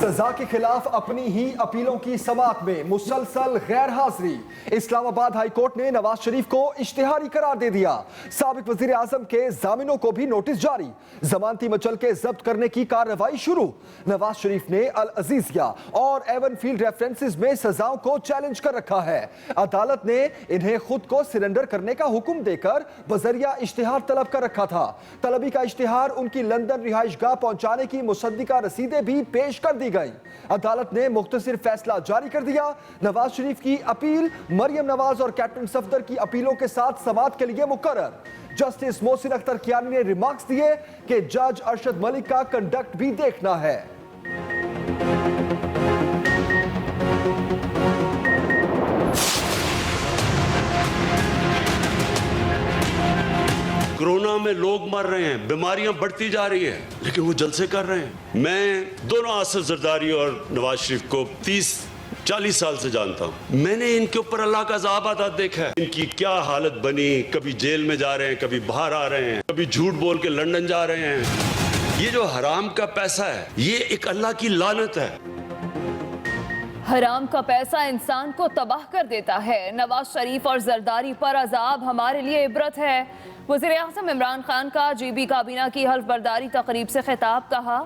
सजा के खिलाफ अपनी ही अपीलों की समाअत में मुसलसल गैर हाजिरी। इस्लामाबाद हाई कोर्ट ने नवाज शरीफ को इश्तिहारी करार दे दिया। साबिक वजीर आजम के जामिनों को भी नोटिस जारी। जमानती मचल के जब्त करने की कार्रवाई शुरू। नवाज शरीफ ने अल अजीजिया और एवनफील्ड रेफरेंसेस में सजाओं को चैलेंज कर रखा है। अदालत ने इन्हें खुद को सरेंडर करने का हुक्म देकर बजरिया इश्तिहार तलब कर रखा था। तलबी का इश्तिहार उनकी लंदन रिहाइशगाह पहुंचाने की मुसद्दिका रसीदें भी पेश कर दी गई। अदालत ने मुख्तसर फैसला जारी कर दिया। नवाज शरीफ की अपील मरियम नवाज और कैप्टन सफदर की अपीलों के साथ समाअत के लिए मुकर्रर। जस्टिस मोहसिन अख्तर कियानी ने रिमार्क्स दिए कि जज अरशद मलिक का कंडक्ट भी देखना है। कोरोना में लोग मर रहे हैं, बीमारियां बढ़ती जा रही है, लेकिन वो जलसे कर रहे हैं। मैं दोनों आसिफ जरदारी और नवाज शरीफ को 30-40 साल से जानता हूं। मैंने इनके ऊपर अल्लाह का अज़ाब आता देखा है। इनकी क्या हालत बनी, कभी जेल में जा रहे हैं, कभी बाहर आ रहे हैं, कभी झूठ बोल के लंदन जा रहे हैं। ये जो हराम का पैसा है, ये एक अल्लाह की लानत है। हराम का पैसा इंसान को तबाह कर देता है। नवाज शरीफ और जरदारी पर अजाब हमारे लिए इबरत है। वज़ीर आज़म इमरान खान का GB काबीना की हल्फ बर्दारी तकरीब से खिताब। कहा,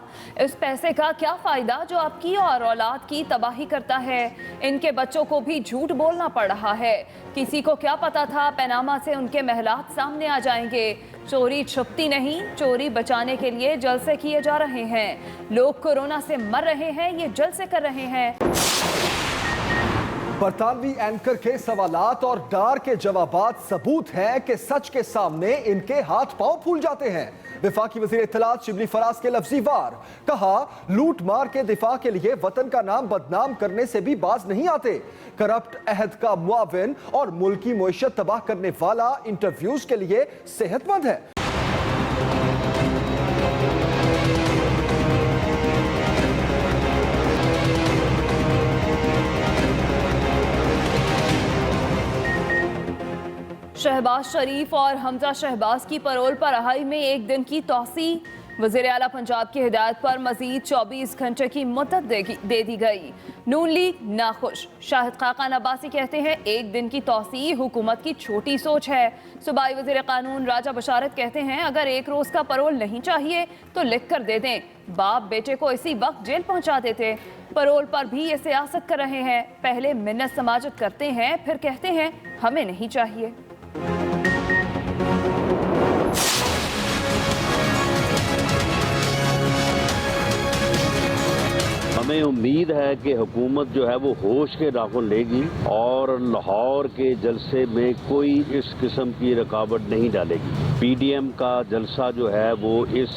इस पैसे का क्या फ़ायदा जो आपकी और औलाद की तबाही करता है। इनके बच्चों को भी झूठ बोलना पड़ रहा है। किसी को क्या पता था पैनामा से उनके महलात सामने आ जाएंगे। चोरी छुपती नहीं, चोरी बचाने के लिए जलसे किए जा रहे हैं। लोग कोरोना से मर रहे हैं, ये जलसे कर रहे हैं। बरतानवी एंकर के सवालात और डार के जवाबात सबूत हैं कि सच के सामने इनके हाथ पांव फूल जाते हैं। वफाकी वज़ीर इत्तलात शिबली फराज के लफ्जी वार। कहा, लूट मार के दिफा के लिए वतन का नाम बदनाम करने से भी बाज नहीं आते। करप्ट अहद का मुआविन और मुल्की मुईशत तबाह करने वाला इंटरव्यूज के लिए सेहतमंद है। शहबाज शरीफ और हमजा शहबाज की परोल पर रहाई में एक दिन की तौसी। वज़ीर आला पंजाब की हिदायत पर मजीद 24 घंटे की मुद्दत दे दी गई। नून लीग नाखुश। शाहिद खाकान अब्बासी कहते हैं, एक दिन की तौसी हुकूमत की छोटी सोच है। सूबाई वज़ीर कानून राजा बशारत कहते हैं, अगर एक रोज़ का परोल नहीं चाहिए तो लिख कर दे दें। बाप बेटे को इसी वक्त जेल पहुंचा देते। परोल पर भी ये सियासत कर रहे हैं। पहले मिन्नत समाजत करते हैं, फिर कहते हैं हमें नहीं चाहिए। हमें उम्मीद है कि हुकूमत जो है वो होश के नाखून लेगी और लाहौर के जलसे में कोई इस किस्म की रुकावट नहीं डालेगी। PDM का जलसा जो है वो इस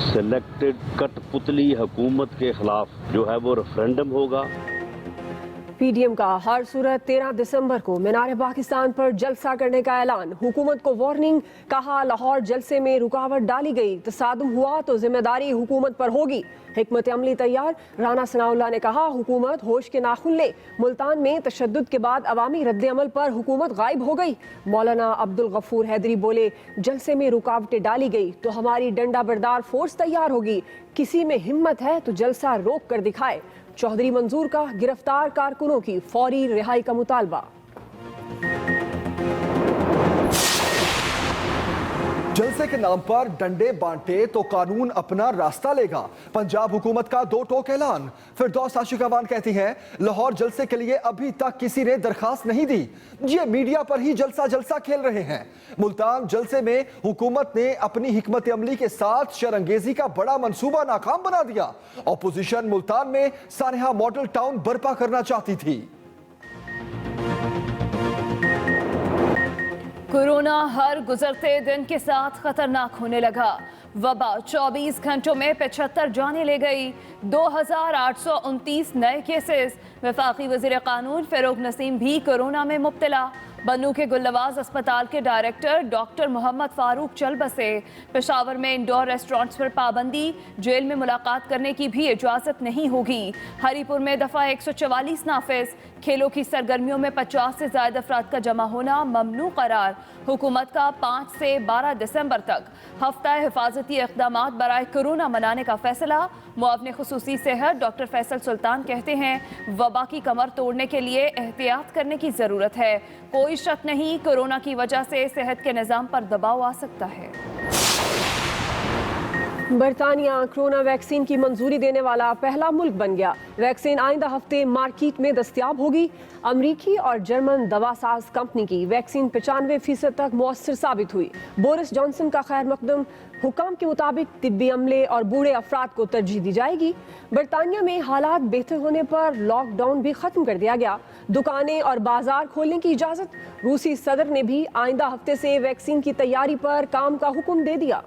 सिलेक्टेड कठपुतली हुकूमत के खिलाफ जो है वो रेफरेंडम होगा। PDM का हर सूरत 13 दिसंबर को मीनार पाकिस्तान पर जलसा करने का ऐलान। हुकूमत को वार्निंग। कहा, लाहौर जलसे में रुकावट डाली गई, तसादुम हुआ तो जिम्मेदारी हुकूमत पर होगी। हिकमत अमली तैयार। राना सनाउल्लाह ने कहा, हुकूमत होश के नाखून ले। मुल्तान में तशद्दुद के बाद अवामी रद्द-ए-अमल पर हुकूमत गायब हो गई। मौलाना अब्दुल गफूर हैदरी बोले, जलसे में रुकावटें डाली गई तो हमारी डंडा बरदार फोर्स तैयार होगी। किसी में हिम्मत है तो जलसा रोक कर दिखाए। चौधरी मंजूर का गिरफ्तार कारकुनों की फौरी रिहाई का मुतालबा। जलसे के नाम पर डंडे बांटे तो कानून अपना रास्ता लेगा। पंजाब हुकूमत का दो टोक ऐलान। फिरदौस आशिकावान कहती हैं, लाहौर जलसे के लिए अभी तक किसी ने दरखास्त नहीं दी। ये मीडिया पर ही जलसा खेल रहे हैं। मुल्तान जलसे में हुकूमत ने अपनी हिकमत अमली के साथ शरंगेजी का बड़ा मंसूबा नाकाम बना दिया। ऑपोजिशन मुल्तान में सानहा मॉडल टाउन बर्पा करना चाहती थी। कोरोना हर गुजरते दिन के साथ खतरनाक होने लगा। वबा 24 घंटों में 75 जानें ले गई। 2829 नए केसेस। वफाकी वज़ीर कानून फ़ारूक नसीम भी कोरोना में मुब्तला। बन्नू के गुलनवाज अस्पताल के डायरेक्टर डॉक्टर मोहम्मद फारूक चल बसे। पेशावर में इंडोर रेस्टोरेंट्स पर पाबंदी, जेल में मुलाकात करने की भी इजाजत नहीं होगी। हरीपुर में दफा 144 नाफिज, खेलों की सरगर्मियों में 50 से ज्यादा अफराद का जमा होना ममनू करार। हुकूमत का 5 से 12 दिसंबर तक हफ्ता हिफाजती इक़दामात बराए कोरोना मनाने का फैसला। मुआवने खुसूसी सेहत डॉक्टर फैसल सुल्तान कहते हैं वबा की कमर तोड़ने के लिए एहतियात करने की ज़रूरत है। कोई शक नहीं, कोरोना की वजह से सेहत के निज़ाम पर दबाव आ सकता है। बरतानिया कोरोना वैक्सीन की मंजूरी देने वाला पहला मुल्क बन गया। वैक्सीन आइंदा हफ्ते मार्केट में दस्तयाब होगी। अमरीकी और जर्मन दवासाज कंपनी की वैक्सीन 95% तक मुअस्सर साबित हुई। बोरिस जॉनसन का खैर मकदम, हुकाम के मुताबिक तिब्बी अमले और बूढ़े अफराद को तरजीह दी जाएगी। बरतानिया में हालात बेहतर होने पर लॉकडाउन भी खत्म कर दिया गया। दुकानें और बाजार खोलने की इजाजत। रूसी सदर ने भी आइंदा हफ्ते से वैक्सीन की तैयारी पर काम का हुक्म दे दिया।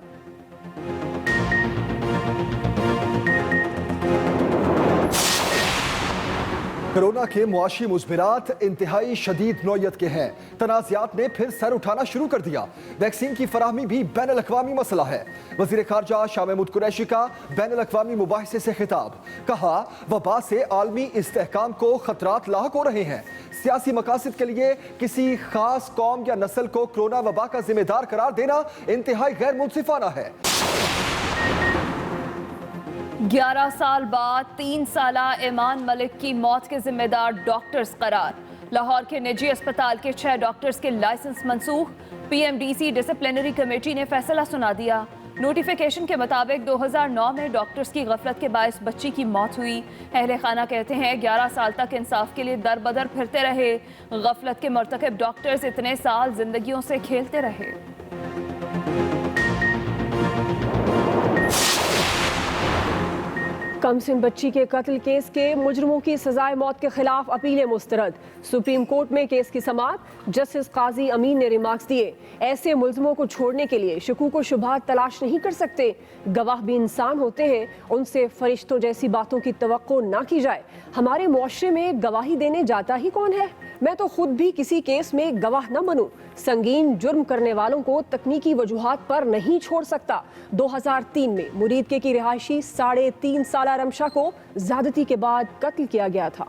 कोरोना के मुआशी मुज़बिरात इंतहाई शदीद नौयत के हैं। तनाज़ात ने फिर सर उठाना शुरू कर दिया। वैक्सीन की फराहमी भी बैनुल अक़वामी मसला है। वज़ीर ख़ारजा शाह महमूद कुरैशी का बैनुल अक़वामी मुबाहिसे से खिताब, कहा वबा से आलमी इस्तेहकाम को खतरात लाहक हो रहे हैं। सियासी मकासद के लिए किसी खास कौम या नस्ल को कोरोना वबा का जिम्मेदार करार देना इंतहाई गैर मुनसिफाना है। 11 साल बाद 3 साला ईमान मलिक की मौत के जिम्मेदार डॉक्टर्स करार। लाहौर के निजी अस्पताल के 6 डॉक्टर्स के लाइसेंस मनसूख। पीएमडीसी डिसिप्लिनरी कमेटी ने फैसला सुना दिया। नोटिफिकेशन के मुताबिक 2009 में डॉक्टर्स की गफलत के बायस बच्ची की मौत हुई। अहले खाना कहते हैं 11 साल तक इंसाफ के लिए दर बदर फिरते रहे। गफलत के मर्तकब डॉक्टर्स इतने साल जिंदगियों से खेलते रहे। कमसिन बच्ची के कत्ल केस के मुजरमों की सजाए मौत के खिलाफ अपीलें मुस्तरद। सुप्रीम कोर्ट में केस की समाअत। जस्टिस काजी अमीन ने रिमार्क्स दिए, ऐसे मुलजमों को छोड़ने के लिए शकूक व शुबहात तलाश नहीं कर सकते। गवाह भी इंसान होते हैं, उनसे फरिश्तों जैसी बातों की तवक्को ना की जाए। हमारे मुआशरे में गवाही देने जाता ही कौन है? मैं तो खुद भी किसी केस में गवाह न बनूं। संगीन जुर्म करने वालों को तकनीकी वजूहात पर नहीं छोड़ सकता। 2003 में मुरीदके की रिहायशी 3.5 साला रमशा को ज्यादती के बाद कत्ल किया गया था।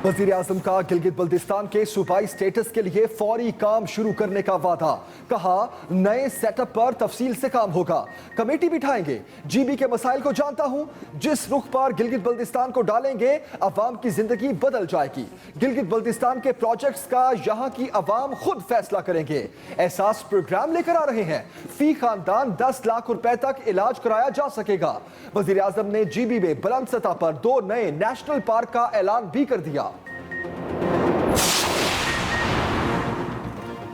वज़ीर आज़म का गिलगित बल्तिस्तान के सूबाई स्टेटस के लिए फौरी काम शुरू करने का वादा। कहा नए सेटअप पर तफसील से काम होगा, कमेटी बिठाएंगे। जीबी के मसाइल को जानता हूं, जिस रुख पर गिलगित बल्तिस्तान को डालेंगे अवाम की जिंदगी बदल जाएगी। गिलगित बल्तिस्तान के प्रोजेक्ट्स का यहां की अवाम खुद फैसला करेंगे। एहसास प्रोग्राम लेकर आ रहे हैं, फी खानदान 10 लाख रुपए तक इलाज कराया जा सकेगा। वज़ीर आज़म ने जीबी में बुलंद सतह पर 2 नए नेशनल पार्क का ऐलान भी कर दिया।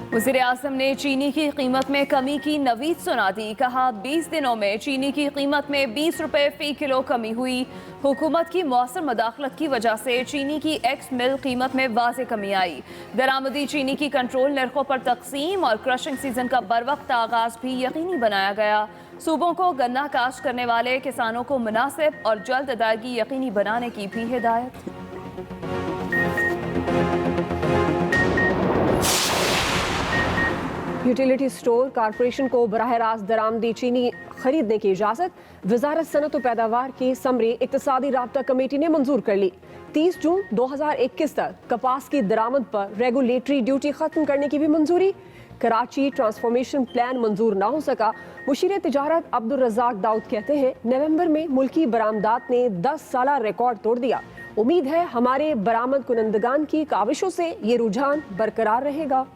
वज़ीर आज़म ने चीनी की कीमत में कमी की नवीद सुना दी। कहा 20 दिनों में चीनी की कीमत में 20 रुपए फी किलो कमी हुई। हुकूमत की मौसर मदाखलत की वजह से चीनी की एक्स मिल कीमत में वाज़े कमी आई। दरामदी चीनी की कंट्रोल नरखों पर तकसीम और क्रशिंग सीजन का बरवक्त आगाज भी यकीनी बनाया गया। सूबों को गन्ना काश्त करने वाले किसानों को मुनासिब और जल्द अदायगी यकीनी बनाने की भी हिदायत। यूटिलिटी स्टोर कॉरपोरेशन को बराह रास्त दरामदी चीनी खरीदने की इजाज़त। वजारत सनत व पैदावार की समरी इक्तिसादी राब्ता कमेटी ने मंजूर कर ली। 30 जून 2021 तक कपास की दरामद पर रेगुलेटरी ड्यूटी खत्म करने की भी मंजूरी। कराची ट्रांसफॉर्मेशन प्लान मंजूर ना हो सका। मुशीर तिजारत अब्दुल रज़ाक दाऊद कहते हैं नवंबर में मुल्की बरामदात ने 10 साला रिकॉर्ड तोड़ दिया। उम्मीद है हमारे बरामद कुनंदगान की काविशों से ये रुझान बरकरार रहेगा।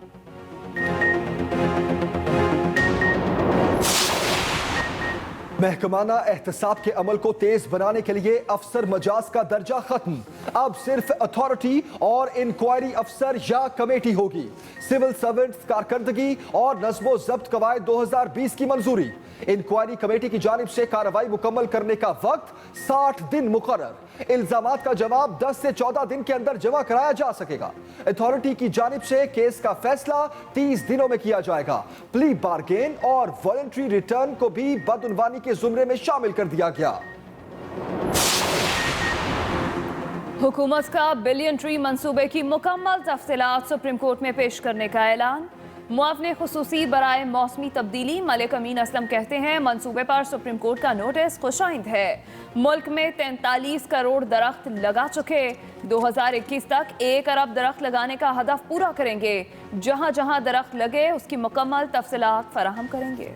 महकमाना एहतसाब के अमल को तेज बनाने के लिए अफसर मजाज का दर्जा खत्म। अब सिर्फ अथॉरिटी और इंक्वायरी अफसर या कमेटी होगी। सिविल सर्वेंट्स कारकर्दगी और नज़्मो ज़ब्त कवायद 2020 की मंजूरी। इंक्वायरी कमेटी की जानिब से कार्रवाई मुकम्मल करने का वक्त 60 दिन मुकर्रर। इल्जामात का जवाब 10 से 14 दिन के अंदर जमा कराया जा सकेगा। अथॉरिटी की जानिब से केस का फैसला 30 दिनों में किया जाएगा। प्ली बार्गेन और वॉलंटरी रिटर्न को भी बदउनवानी के जुमरे में शामिल कर दिया गया। हुकूमत का बिलियन ट्री मंसूबे की मुकम्मल तफसीलात सुप्रीम कोर्ट में पेश करने का ऐलान। मुआवने खुसूसी बराए मौसमी तब्दीली मलिक अमीन असलम कहते हैं मंसूबे पर सुप्रीम कोर्ट का नोटिस खुशाइंद है। मुल्क में 43 करोड़ दरख्त लगा चुके, 2021 तक 1 अरब दरख्त लगाने का हदफ पूरा करेंगे। जहां जहां दरख्त लगे उसकी मुकम्मल तफसीलात फराहम करेंगे।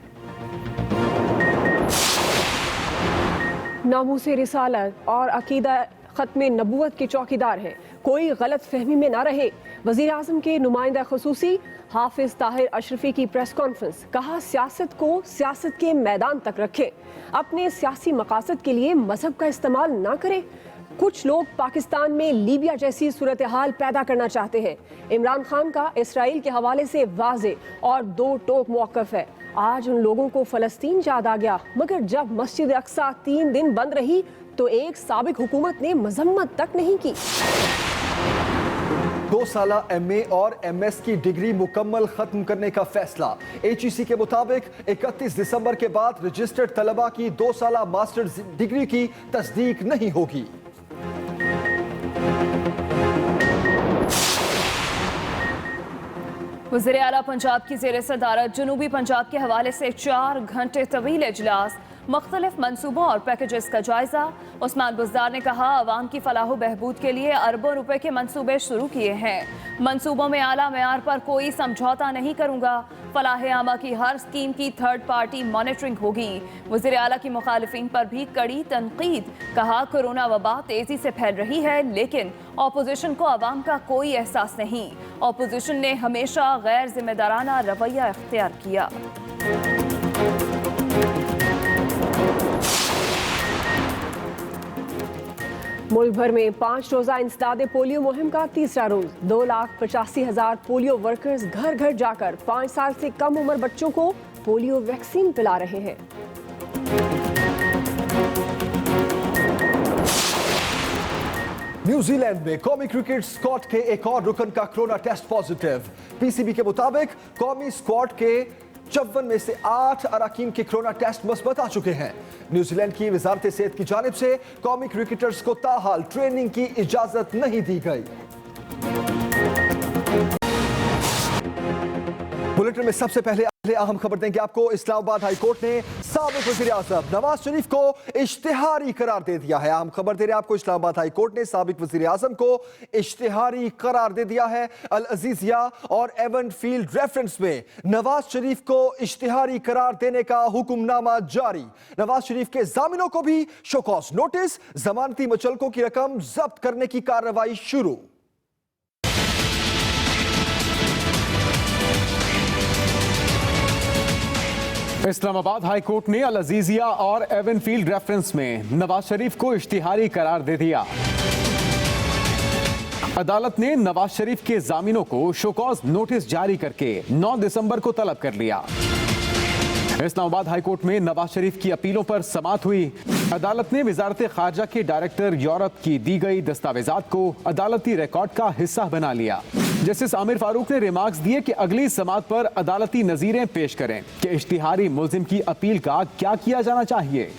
नामूसे रिसालत और अकीदा खत्म नबूवत के चौकीदार हैं, कोई गलत फहमी में ना रहे। वज़ीर आज़म के नुमाइंदा खुसूसी हाफिज ताहिर अशरफी की प्रेस कॉन्फ्रेंस, कहा सियासत को सियासत के मैदान तक रखें, अपने सियासी मकासद के लिए मजहब का इस्तेमाल ना करें। कुछ लोग पाकिस्तान में लीबिया जैसी सूरत हाल पैदा करना चाहते हैं। इमरान खान का इसराइल के हवाले से वाजे और दो टोक मौक़िफ़ है। आज उन लोगों को फ़लस्तीन याद आ गया, मगर जब मस्जिद अक्सा 3 दिन बंद रही तो एक साबिक हुकूमत ने मजम्मत तक नहीं की। 2 साला MA और MS की डिग्री मुकम्मल खत्म करने का फैसला। HEC के मुताबिक 31 दिसंबर के बाद रजिस्टर्ड तलबा की 2 साला मास्टर्स डिग्री की तस्दीक नहीं होगी। वज़ीर आला पंजाब की ज़ेर सदारत जनूबी पंजाब के हवाले से 4 घंटे तवील इजलास, मुख्तलिफ मनसूबों और पैकेजेस का जायजा। उस्मान बुज़दार ने कहा आवाम की फलाह बहबूद के लिए अरबों रुपए के मनसूबे शुरू किए हैं। मनसूबों में आला मेयार पर कोई समझौता नहीं करूंगा। फलाह आमा की हर स्कीम की थर्ड पार्टी मॉनिटरिंग होगी। वज़ीर आला की मुखालिफिन पर भी कड़ी तनकीद, कहा कोरोना वबा तेजी से फैल रही है लेकिन ऑपोजिशन को आवाम का कोई एहसास नहीं। ऑपोजिशन ने हमेशा गैर जिम्मेदाराना रवैया इख्तियार किया। मुल्क भर में 5 रोजा इंसदादे पोलियो मुहिम का तीसरा रोज 2,85,000 पोलियो वर्कर्स घर घर जाकर 5 साल से कम उम्र बच्चों को पोलियो वैक्सीन पिला रहे हैं। न्यूजीलैंड में कौमी क्रिकेट स्क्वाड के एक और रुकन का कोरोना टेस्ट पॉजिटिव। PCB के मुताबिक कौमी स्क्वाड के 54 में से 8 अराकीन के कोरोना टेस्ट मुस्बत आ चुके हैं। न्यूजीलैंड की वजारत सेहत की जानिब से कौमी क्रिकेटर्स को ताहाल ट्रेनिंग की इजाजत नहीं दी गई। बुलेटिन में सबसे पहले अहम खबर देंगे आपको। इस्लामाबाद हाई कोर्ट ने साबिक वज़ीर आज़म नवाज शरीफ को इश्तिहारी करार दे दिया है। अहम खबर दे रहे हैं आपको। इस्लामाबाद हाई कोर्ट ने साबिक वज़ीर आज़म को इश्तिहारी करार दे दिया है। अल अजीजिया और एवन फील्ड रेफरेंस में नवाज शरीफ को इश्तिहारी करार देने का हुक्मनामा जारी। नवाज शरीफ के जामिनों को भी शोकॉज नोटिस, जमानती मुचलकों की रकम जब्त करने की कार्रवाई शुरू। इस्लामाबाद हाई कोर्ट ने अल अजीजिया और एवन फील्ड रेफरेंस में नवाज शरीफ को इश्तिहारी करार दे दिया। अदालत ने नवाज शरीफ के जामिनों को शोकॉज नोटिस जारी करके 9 दिसंबर को तलब कर लिया। इस्लामाबाद हाई कोर्ट में नवाज शरीफ की अपीलों पर समाअत हुई। अदालत ने वजारत खारजा के डायरेक्टर यूरोप की दी गई दस्तावेजात को अदालती रिकॉर्ड का हिस्सा बना लिया। जस्टिस आमिर फारूक ने रिमार्क्स दिए कि अगली समाअत पर अदालती नजीरें पेश करें कि इश्तिहारी मुल्जिम की अपील का क्या किया जाना चाहिए।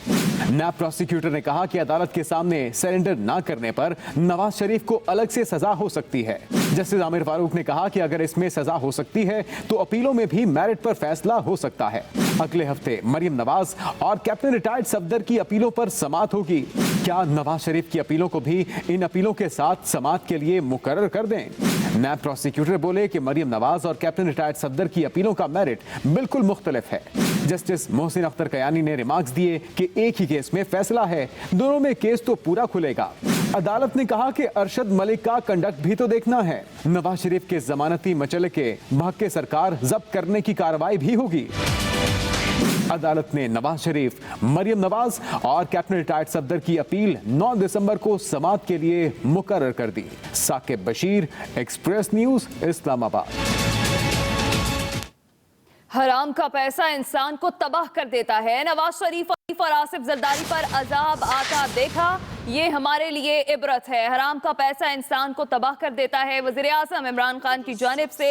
नैब प्रोसिक्यूटर ने कहा कि अदालत के सामने सरेंडर न करने पर नवाज शरीफ को अलग से सजा हो सकती है। जस्टिस आमिर फारूक ने कहा कि अगर इसमें सजा हो सकती है तो अपीलों में भी मेरिट पर फैसला हो सकता है। अगले हफ्ते मरियम नवाज और कैप्टन रिटायर्ड सफदर की अपीलों पर समाअत होगी। क्या नवाज शरीफ की अपीलों को भी इन अपीलों के साथ समाअत के लिए मुकर्रर कर दें? नैब प्रोसिक्यूटर बोले कि मरियम नवाज और कैप्टन रिटायर्ड सफदर की अपीलों का मेरिट बिल्कुल मुख्तलिफ है। जस्टिस मोहसिन अख्तर कयानी ने रिमार्क्स दिए कि एक ही केस में फैसला है, दोनों में केस तो पूरा खुलेगा। अदालत ने कहा कि अरशद मलिक का कंडक्ट भी तो देखना है। नवाज शरीफ के जमानती मचलके बहके सरकार जब्त करने की कार्रवाई भी होगी। अदालत ने नवाज शरीफ, मरियम नवाज और कैप्टन रिटायर्ड सफदर की अपील 9 दिसंबर को समाअत के लिए मुकर्रर कर दी। Saqib Bashir, Express News, Islamabad. हराम का पैसा इंसान को तबाह कर देता है। नवाज शरीफ और आसिफ जरदारी पर अजाब आता देखा, ये हमारे लिए इबरत है। हराम का पैसा इंसान को तबाह कर देता है। वज़ीर आज़म इमरान खान की जानिब से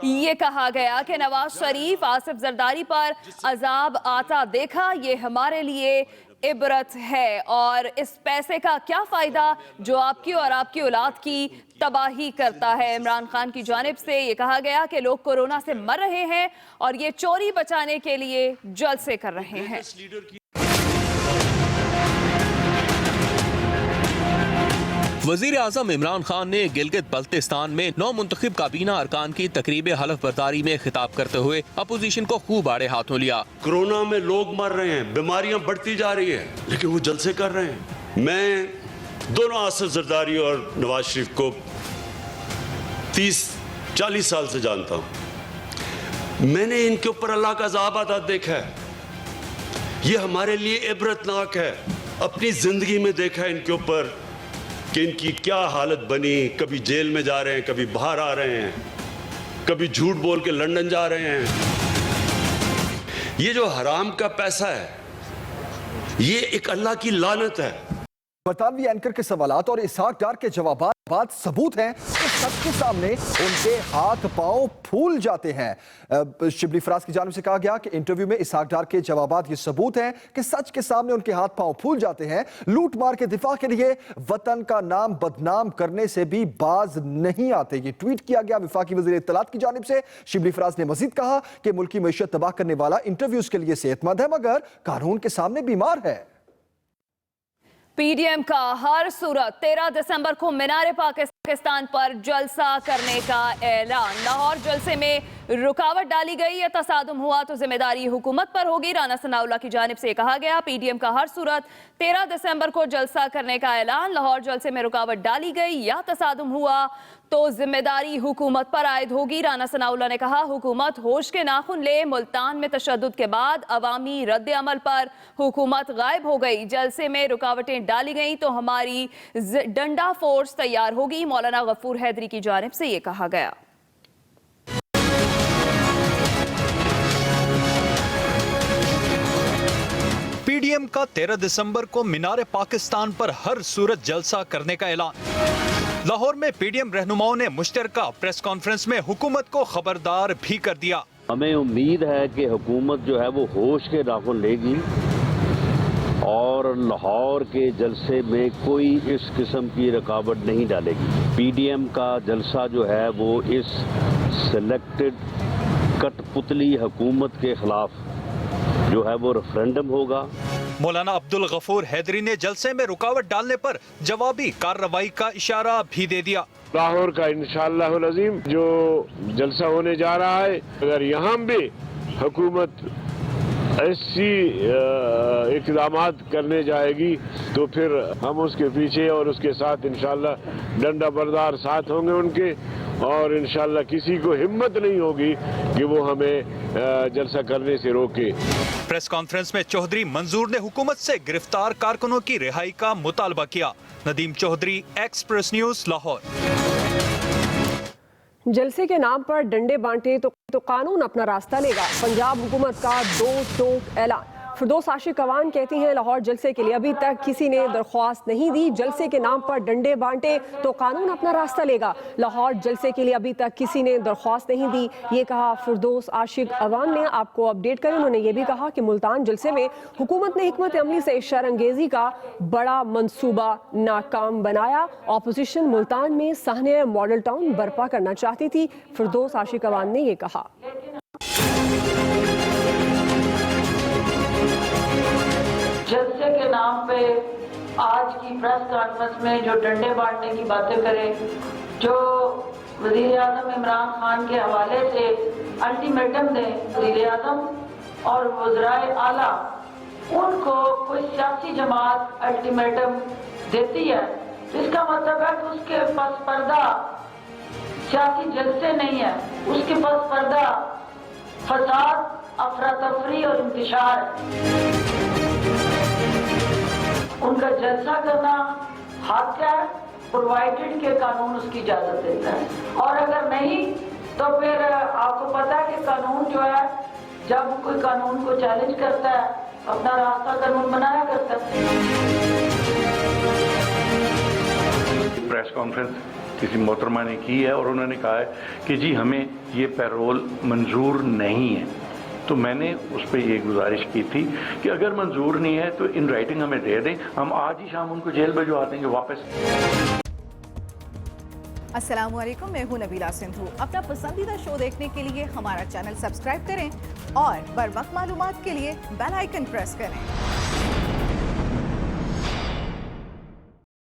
ये कहा गया कि नवाज शरीफ, आसिफ जरदारी पर अजाब आता देखा, ये हमारे लिए इबरत है। और इस पैसे का क्या फायदा जो आपकी और आपकी औलाद की तबाही करता है। इमरान खान की जानिब से ये कहा गया कि लोग कोरोना से मर रहे हैं और ये चोरी बचाने के लिए जलसे कर रहे हैं। वजीर आजम इमरान खान ने गिलगित बल्तिस्तान में नौ मुंतखब काबीना अरकान की तकरीब हलफ बर्दारी में खिताब करते हुए अपोजिशन को खूब आड़े हाथों लिया। कोरोना में लोग मर रहे हैं, बीमारियां बढ़ती जा रही है, लेकिन वो जलसे कर रहे हैं। मैं दोनों आसिफ जरदारी और नवाज शरीफ को 30-40 साल से जानता हूं। मैंने इनके ऊपर अल्लाह का अज़ाब आता देखा है। ये हमारे लिए इबरतनाक है। अपनी जिंदगी में देखा है इनके ऊपर कि इनकी क्या हालत बनी। कभी जेल में जा रहे हैं, कभी बाहर आ रहे हैं, कभी झूठ बोल के लंदन जा रहे हैं। ये जो हराम का पैसा है, ये एक अल्लाह की लानत है। बरतानवी एंकर के सवालात और इसहाक डार के जवाबात बात सबूत हैं। इस सबके सामने उनके हाथ पांव फूल जाते हैं। शिबली फराज की जानिब से कहा गया कि इंटरव्यू में इसहाक डार के जवाबात ये सबूत हैं कि सच के सामने उनके हाथ पांव फूल जाते हैं। लूट मार के दिफा के लिए वतन का नाम बदनाम करने से भी बाज नहीं आते। ये ट्वीट किया गया वफाकी वज़ीर इत्तलात की जानिब से। शिबली फराज ने मजीद कहा कि मुल्की मईशत तबाह करने वाला इंटरव्यूज के लिए सेहतमंद है मगर कानून के सामने बीमार है। पीडीएम का हर सूरत 13 दिसंबर को मीनार पाकिस्तान पर जलसा करने का ऐलान। लाहौर जलसे में रुकावट डाली गई या तसादुम हुआ तो जिम्मेदारी हुकूमत पर होगी। राना सनाउल्लाह की जानिब से कहा गया पीडीएम का हर सूरत 13 दिसंबर को जलसा करने का ऐलान। लाहौर जलसे में रुकावट डाली गई या तसादुम हुआ तो जिम्मेदारी हुकूमत पर आयद होगी। राना सनाउल्लाह ने कहा हुकूमत होश के नाखुन ले। मुल्तान में तशद्दुद के बाद अवामी रद्द अमल पर हुकूमत गायब हो गई। जलसे में रुकावटें डाली गई तो हमारी डंडा फोर्स तैयार होगी। मौलाना गफूर हैदरी की जानिब से ये कहा गया। पीडीएम का 13 दिसंबर को मीनार पाकिस्तान पर हर सूरत जलसा करने का ऐलान। लाहौर में पीडीएम रहनुमाओं ने मुश्तरका प्रेस कॉन्फ्रेंस में हुकूमत को खबरदार भी कर दिया। हमें उम्मीद है कि हुकूमत जो है वो होश के नाखुन लेगी और लाहौर के जलसे में कोई इस किस्म की रुकावट नहीं डालेगी। पीडीएम का जलसा जो है वो इस सिलेक्टेड कठपुतली हुकूमत के खिलाफ जो है वो रेफरेंडम होगा। मौलाना अब्दुल गफूर हैदरी ने जलसे में रुकावट डालने पर जवाबी कार्रवाई का इशारा भी दे दिया। लाहौर का इंशाअल्लाह अज़ीम जो जलसा होने जा रहा है, अगर यहाँ भी हुकूमत ऐसी इक़दामात करने जाएगी तो फिर हम उसके पीछे और उसके साथ इंशाअल्लाह डंडा बरदार साथ होंगे उनके। और इंशाअल्लाह किसी को हिम्मत नहीं होगी कि वो हमें जलसा करने से रोके। प्रेस कॉन्फ्रेंस में चौधरी मंजूर ने हुकूमत से गिरफ्तार कारकुनों की रिहाई का मुतालबा किया। Nadeem Chaudhry, Express News, Lahore. जलसे के नाम पर डंडे बांटे तो कानून अपना रास्ता लेगा। पंजाब हुकूमत का दो टोक ऐलान। फिरदौस आशिक अवान कहती हैं लाहौर जलसे के लिए अभी तक किसी ने दरख्वास्त नहीं दी। जलसे के नाम पर डंडे बांटे तो कानून अपना रास्ता लेगा। लाहौर जलसे के लिए अभी तक किसी ने दरख्वास्त नहीं दी, ये कहा फिरदौस आशिक अवान ने। आपको अपडेट करें, उन्होंने ये भी कहा कि मुल्तान जलसे में हुकूमत ने हिकमत अमली से शरअंगेजी का बड़ा मंसूबा नाकाम बनाया। ऑपोजिशन मुल्तान में साहने मॉडल टाउन बर्पा करना चाहती थी। फिरदौस आशिक अवान ने ये कहा। जलसे के नाम पे आज की प्रेस कॉन्फ्रेंस में जो डंडे बांटने की बातें करें, जो वज़ीर आज़म इमरान खान के हवाले से अल्टीमेटम दें वज़ीर आज़म और वज़राए आला, उनको कोई सियासी जमात अल्टीमेटम देती है तो इसका मतलब है कि उसके पास पर्दा सियासी जलसे नहीं है, उसके पास पर्दा फसाद, अफरा तफरी और इंतशार है। उनका जलसा करना हक है प्रोवाइडेड के कानून उसकी इजाजत देता है। और अगर नहीं तो फिर आपको पता है कि कानून जो है जब कोई कानून को चैलेंज करता है अपना रास्ता कानून बनाया करता है। प्रेस कॉन्फ्रेंस किसी मोहतरमा ने की है और उन्होंने कहा है कि जी हमें ये पैरोल मंजूर नहीं है। तो मैंने उस पर ये गुजारिश की थी कि अगर मंजूर नहीं है तो इन राइटिंग हमें दे दें, हम आज ही शाम उनको जेल भिजवा देंगे वापस। अस्सलाम वालेकुम, मैं हूं नबीला सिंधु। अपना पसंदीदा शो देखने के लिए हमारा चैनल सब्सक्राइब करें और बर वक्त मालूमात के लिए बेल आइकन प्रेस करें।